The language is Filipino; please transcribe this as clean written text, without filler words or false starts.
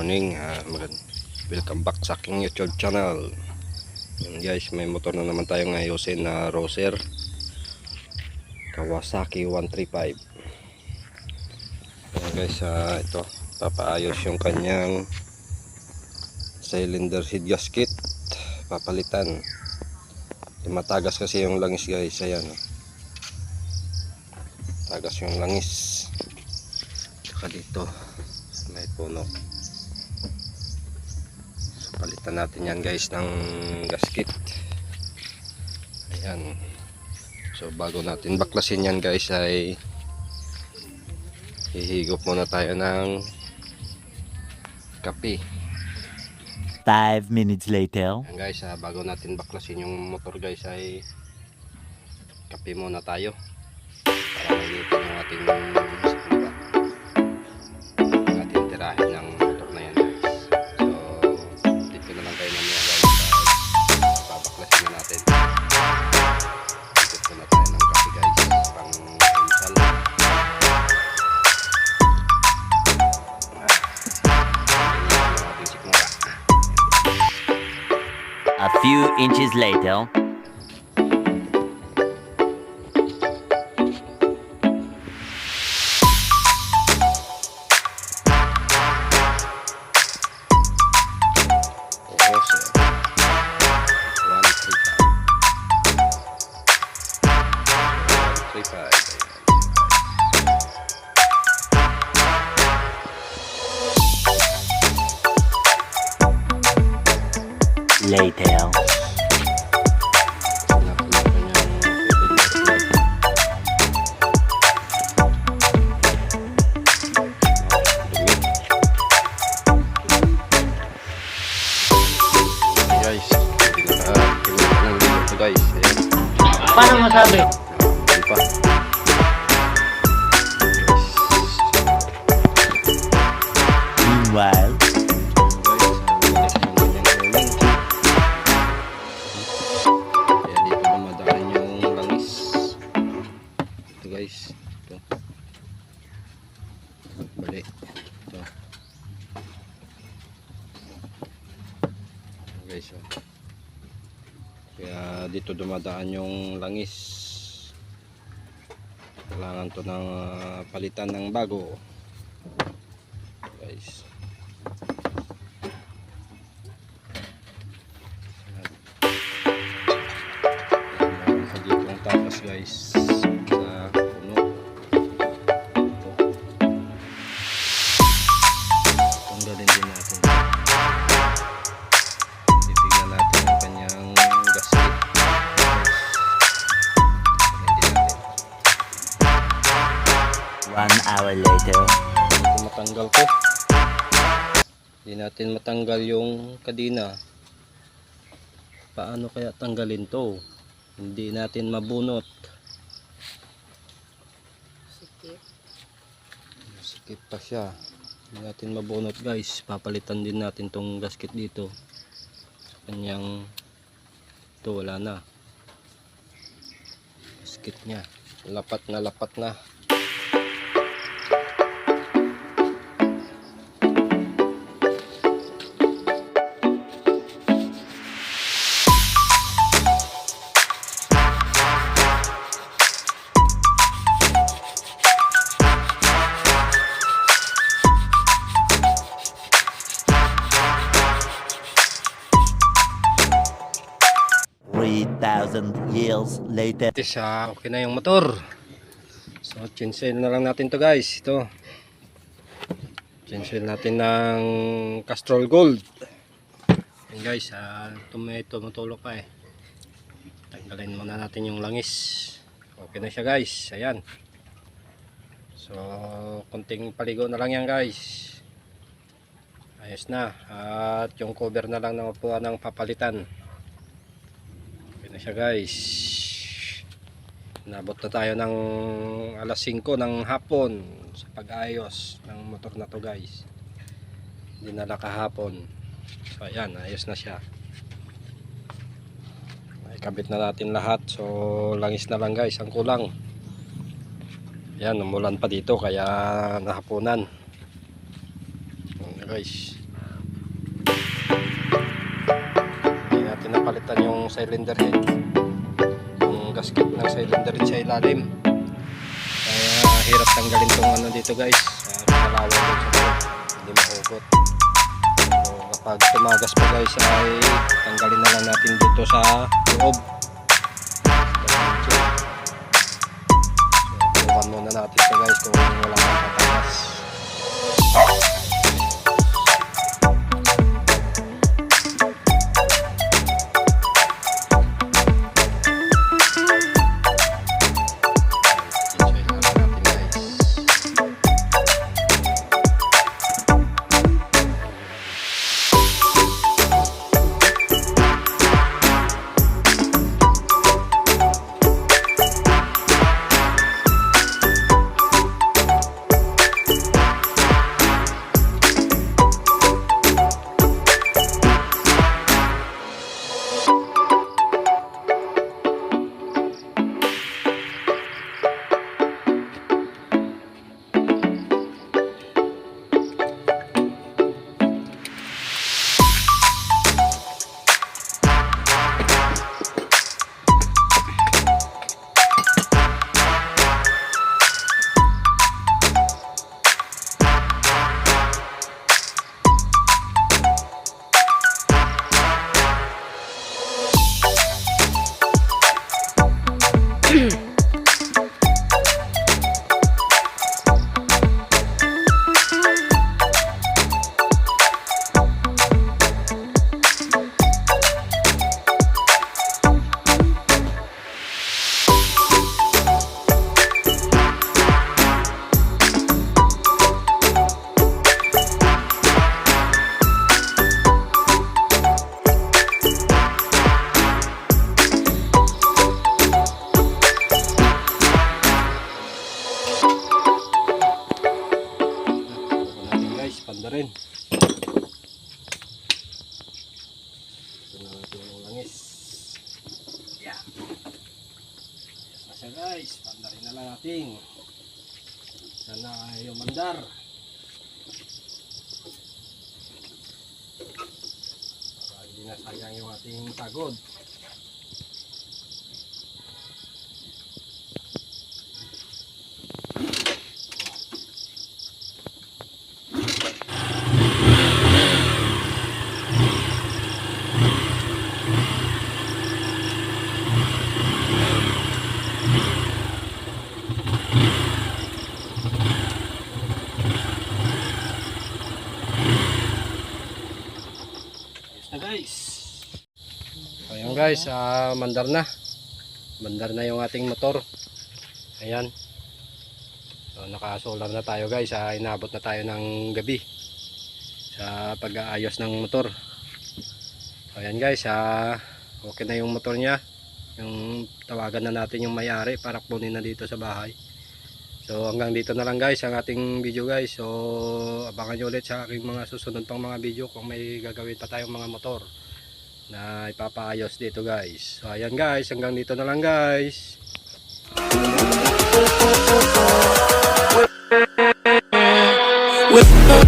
morning, welcome back sa aking YouTube channel. Yan guys, may motor na naman tayong ayusin na Roser Kawasaki 135. Yan guys, ito papaayos yung kanyang cylinder head gasket, papalitan. Matagas kasi yung langis guys, ayan, tagas yung langis. Saka dito may puno, so palitan natin yan guys ng gasket. Ayan, so bago natin baklasin yan guys ay hihigop muna tayo ng kape. 5 minutes later. Ayan guys, bago natin baklasin yung motor guys ay kape muna tayo para malitin yung ating tirahin ng motor na yan guys. So dito na lang kayo namin guys, babaklasin na natin. Dito na tayo ng kape guys, pang insal. A few inches later. Later. Guys, ayan. Paano masabi? Ayan pa. Meanwhile, kaya dito dumadaan yung langis. Ito guys, ito bali, ito guys, oh. Kaya dito dumadaan yung langis, kailangan to ng palitan ng bago guys. Dito ang tapas guys sa puno. Ito tanggalin din natin, titignan natin ang kanyang gasket. one hour later. Ito matanggal ko, hindi natin matanggal yung kadena. Paano kaya tanggalin to? Hindi natin mabunot. Sikip pa siya, hindi natin mabunot guys. Papalitan din natin tong gasket dito sa kanyang, ito wala na gasket nya, lapat na. Years later. Okay na yung motor. So chainsail na lang natin to guys. Ito chainsail natin ng Castrol Gold. Yan guys, tumutulog pa eh. Tanggalin muna natin yung langis. Okay na siya guys, ayan. So konting paligo na lang yan guys, ayos na. At yung cover na lang na mapuha ng papalitan. Na siya guys. Nabot na tayo ng alas 5 ng hapon sa pag-ayos ng motor na to guys. Hindi na kahapon. So ayan, ayos na siya. Ikabit na natin lahat. So langis na lang guys ang kulang. Ayan, umulan pa dito kaya nahapunan. Ayan guys. papalitan yung cylinder head, yung gasket ng cylinder head sa ilalim. Kaya hirap tanggalin tong ano dito guys, pangalawa dito sa loob, hindi mahugot. So kapag tumagas pa guys ay tanggalin na lang natin dito sa loob. So bukan muna natin ito guys kung wala kang patagas. Panda rin. Ito na natin yung langis. Yeah. Yes na siya guys. Panda rin na lang natin. Sana ay umandar. Para hindi na sayang yung ating pagod. Guys, ayan guys, mandar na yung ating motor. Ayan, so naka-solar na tayo guys. Inabot na tayo ng gabi sa pag-aayos ng motor. Ayan guys, okay na yung motor nya. Yung tawagan na natin yung may-ari para kunin na dito sa bahay. So hanggang dito na lang guys ang ating video guys. So abangan nyo ulit sa aking mga susunod pang mga video kung may gagawin pa tayong mga motor na ipapaayos dito guys. So ayan guys, hanggang dito na lang guys. With